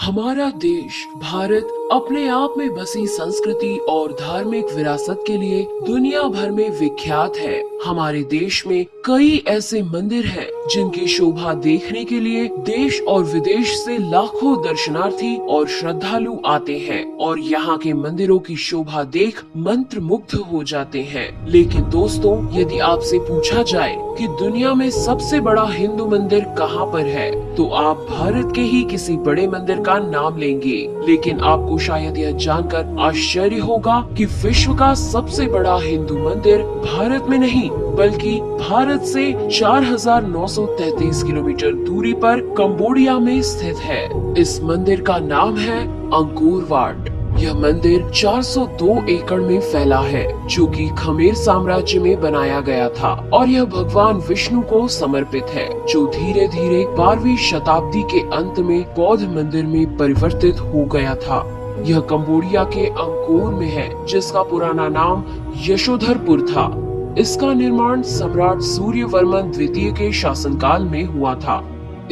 हमारा देश भारत अपने आप में बसी संस्कृति और धार्मिक विरासत के लिए दुनिया भर में विख्यात है। हमारे देश में कई ऐसे मंदिर हैं जिनकी शोभा देखने के लिए देश और विदेश से लाखों दर्शनार्थी और श्रद्धालु आते हैं और यहाँ के मंदिरों की शोभा देख मंत्र मुग्ध हो जाते हैं। लेकिन दोस्तों, यदि आपसे पूछा जाए कि दुनिया में सबसे बड़ा हिंदू मंदिर कहाँ पर है, तो आप भारत के ही किसी बड़े मंदिर का नाम लेंगे। लेकिन आपको शायद यह जानकर आश्चर्य होगा कि विश्व का सबसे बड़ा हिंदू मंदिर भारत में नहीं बल्कि भारत से 4,933 किलोमीटर दूरी पर कंबोडिया में स्थित है। इस मंदिर का नाम है अंकोर वाट। यह मंदिर 402 एकड़ में फैला है, जो कि खमेर साम्राज्य में बनाया गया था और यह भगवान विष्णु को समर्पित है, जो धीरे धीरे 12वीं शताब्दी के अंत में बौद्ध मंदिर में परिवर्तित हो गया था। यह कंबोडिया के अंकोर में है, जिसका पुराना नाम यशोधरपुर था। इसका निर्माण सम्राट सूर्यवर्मन द्वितीय के शासनकाल में हुआ था।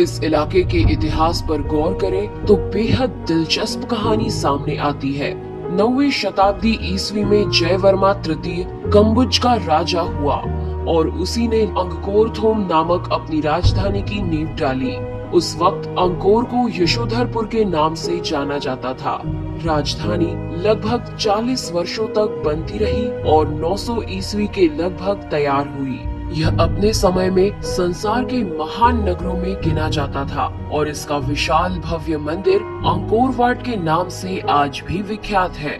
इस इलाके के इतिहास पर गौर करें तो बेहद दिलचस्प कहानी सामने आती है। 9वीं शताब्दी ईस्वी में जयवर्मा तृतीय कंबुज का राजा हुआ और उसी ने अंगकोरथोम नामक अपनी राजधानी की नींव डाली। उस वक्त अंकोर को यशोधरपुर के नाम से जाना जाता था। राजधानी लगभग 40 वर्षों तक बनती रही और 900 ईस्वी के लगभग तैयार हुई। यह अपने समय में संसार के महान नगरों में गिना जाता था और इसका विशाल भव्य मंदिर अंकोर वाट के नाम से आज भी विख्यात है।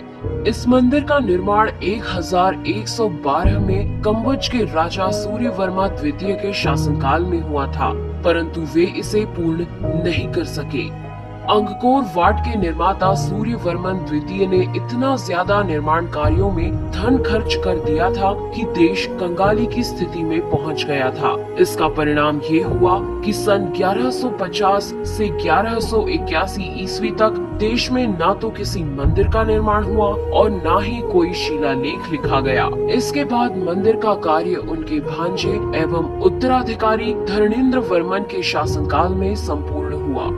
इस मंदिर का निर्माण 1112 में कंबुज के राजा सूर्यवर्मा द्वितीय के शासनकाल में हुआ था, परंतु वे इसे पूर्ण नहीं कर सके। अंगकोर वाट के निर्माता सूर्यवर्मन द्वितीय ने इतना ज्यादा निर्माण कार्यों में धन खर्च कर दिया था कि देश कंगाली की स्थिति में पहुंच गया था। इसका परिणाम ये हुआ कि सन 1150 से 1181 ईस्वी तक देश में ना तो किसी मंदिर का निर्माण हुआ और ना ही कोई शिलालेख लिखा गया। इसके बाद मंदिर का कार्य उनके भांजे एवं उत्तराधिकारी धरणेंद्र वर्मन के शासनकाल में संपूर्ण हुआ।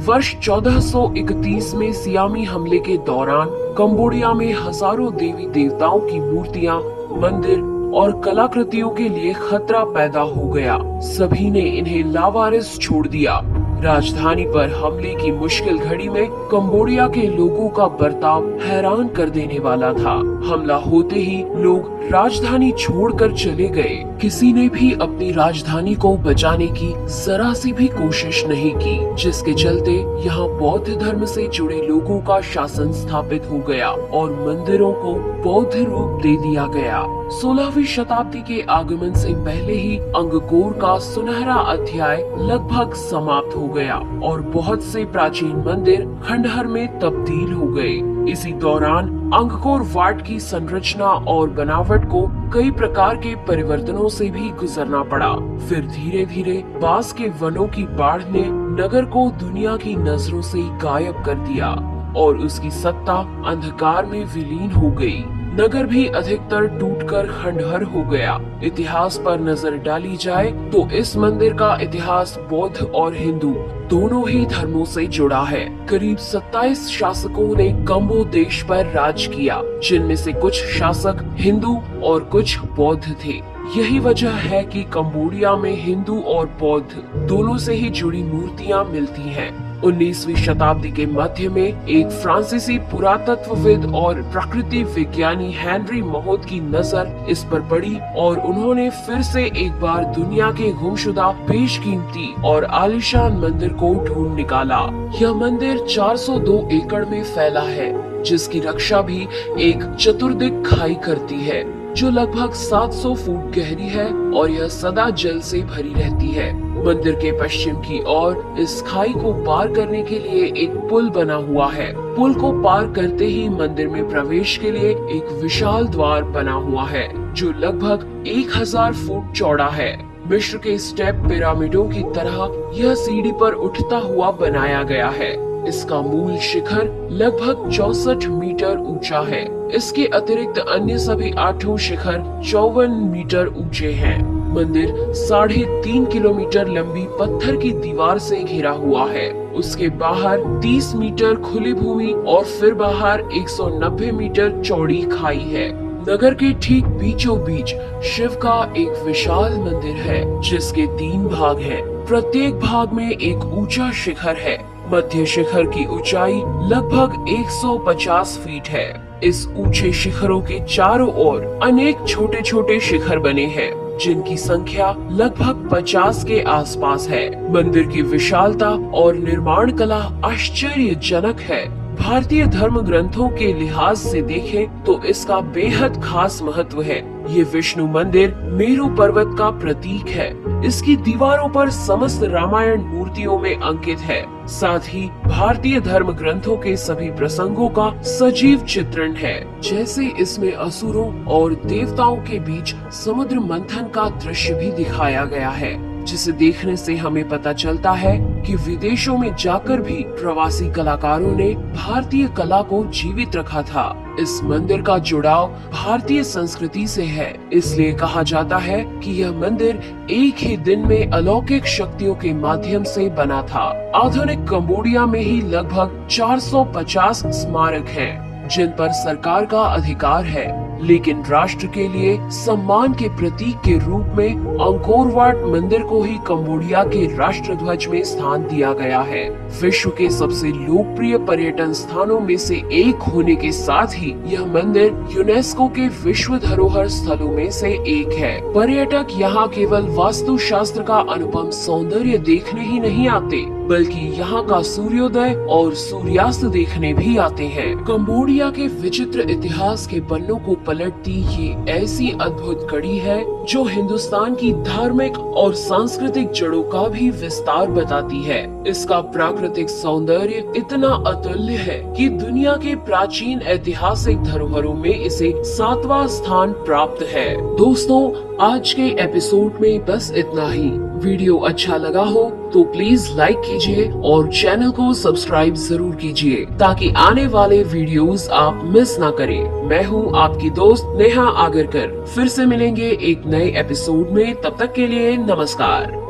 वर्ष 1431 में सियामी हमले के दौरान कंबोडिया में हजारों देवी देवताओं की मूर्तियां, मंदिर और कलाकृतियों के लिए खतरा पैदा हो गया। सभी ने इन्हें लावारिस छोड़ दिया। राजधानी पर हमले की मुश्किल घड़ी में कंबोडिया के लोगों का बर्ताव हैरान कर देने वाला था। हमला होते ही लोग राजधानी छोड़कर चले गए। किसी ने भी अपनी राजधानी को बचाने की जरा सी भी कोशिश नहीं की, जिसके चलते यहाँ बौद्ध धर्म से जुड़े लोगों का शासन स्थापित हो गया और मंदिरों को बौद्ध रूप दे दिया गया। 16वीं शताब्दी के आगमन से पहले ही अंगकोर का सुनहरा अध्याय लगभग समाप्त हो गया और बहुत से प्राचीन मंदिर खंडहर में तब्दील हो गए। इसी दौरान अंगकोर वाट की संरचना और बनावट को कई प्रकार के परिवर्तनों से भी गुजरना पड़ा। फिर धीरे धीरे बांस के वनों की बाढ़ ने नगर को दुनिया की नजरों से गायब कर दिया और उसकी सत्ता अंधकार में विलीन हो गई। नगर भी अधिकतर टूटकर खंडहर हो गया। इतिहास पर नजर डाली जाए तो इस मंदिर का इतिहास बौद्ध और हिंदू दोनों ही धर्मों से जुड़ा है। करीब 27 शासकों ने कंबो देश पर राज किया, जिनमें से कुछ शासक हिंदू और कुछ बौद्ध थे। यही वजह है कि कंबोडिया में हिंदू और बौद्ध दोनों से ही जुड़ी मूर्तियां मिलती हैं। 19वीं शताब्दी के मध्य में एक फ्रांसीसी पुरातत्वविद और प्रकृति विज्ञानी हेनरी महोद की नजर इस पर पड़ी और उन्होंने फिर से एक बार दुनिया के गुमशुदा बेशकीमती और आलीशान मंदिर को ढूंढ निकाला। यह मंदिर 402 एकड़ में फैला है, जिसकी रक्षा भी एक चतुर्दिक खाई करती है, जो लगभग 700 फुट गहरी है और यह सदा जल से भरी रहती है। मंदिर के पश्चिम की ओर इस खाई को पार करने के लिए एक पुल बना हुआ है। पुल को पार करते ही मंदिर में प्रवेश के लिए एक विशाल द्वार बना हुआ है, जो लगभग 1000 फुट चौड़ा है। मिस्र के स्टेप पिरामिडों की तरह यह सीढ़ी पर उठता हुआ बनाया गया है। इसका मूल शिखर लगभग 64 मीटर ऊंचा है। इसके अतिरिक्त अन्य सभी 8 शिखर 54 मीटर ऊंचे हैं। मंदिर 3.5 किलोमीटर लंबी पत्थर की दीवार से घिरा हुआ है। उसके बाहर 30 मीटर खुली भूमि और फिर बाहर 190 मीटर चौड़ी खाई है। नगर के ठीक बीचों बीच शिव का एक विशाल मंदिर है, जिसके 3 भाग हैं। प्रत्येक भाग में एक ऊंचा शिखर है। मध्य शिखर की ऊंचाई लगभग 150 फीट है। इस ऊंचे शिखरों के चारों ओर अनेक छोटे छोटे शिखर बने हैं, जिनकी संख्या लगभग 50 के आसपास है। मंदिर की विशालता और निर्माण कला आश्चर्यजनक है। भारतीय धर्म ग्रंथों के लिहाज से देखें तो इसका बेहद खास महत्व है। ये विष्णु मंदिर मेरु पर्वत का प्रतीक है। इसकी दीवारों पर समस्त रामायण मूर्तियों में अंकित है। साथ ही भारतीय धर्म ग्रंथों के सभी प्रसंगों का सजीव चित्रण है। जैसे इसमें असुरों और देवताओं के बीच समुद्र मंथन का दृश्य भी दिखाया गया है, जिसे देखने से हमें पता चलता है कि विदेशों में जाकर भी प्रवासी कलाकारों ने भारतीय कला को जीवित रखा था। इस मंदिर का जुड़ाव भारतीय संस्कृति से है, इसलिए कहा जाता है कि यह मंदिर एक ही दिन में अलौकिक शक्तियों के माध्यम से बना था। आधुनिक कंबोडिया में ही लगभग 450 स्मारक हैं, जिन पर सरकार का अधिकार है, लेकिन राष्ट्र के लिए सम्मान के प्रतीक के रूप में अंकोर वाट मंदिर को ही कंबोडिया के राष्ट्र ध्वज में स्थान दिया गया है। विश्व के सबसे लोकप्रिय पर्यटन स्थानों में से एक होने के साथ ही यह मंदिर यूनेस्को के विश्व धरोहर स्थलों में से एक है। पर्यटक यहाँ केवल वास्तुशास्त्र का अनुपम सौंदर्य देखने ही नहीं आते, बल्कि यहाँ का सूर्योदय और सूर्यास्त देखने भी आते हैं। कंबोडिया के विचित्र इतिहास के पन्नों को पलटती ये ऐसी अद्भुत कड़ी है जो हिंदुस्तान की धार्मिक और सांस्कृतिक जड़ों का भी विस्तार बताती है। इसका प्राकृतिक सौंदर्य इतना अतुल्य है कि दुनिया के प्राचीन ऐतिहासिक धरोहरों में इसे 7वां स्थान प्राप्त है। दोस्तों, आज के एपिसोड में बस इतना ही। वीडियो अच्छा लगा हो तो प्लीज लाइक कीजिए और चैनल को सब्सक्राइब जरूर कीजिए, ताकि आने वाले वीडियोस आप मिस ना करें। मैं हूँ आपकी दोस्त नेहा आगरकर। फिर से मिलेंगे एक नए एपिसोड में। तब तक के लिए नमस्कार।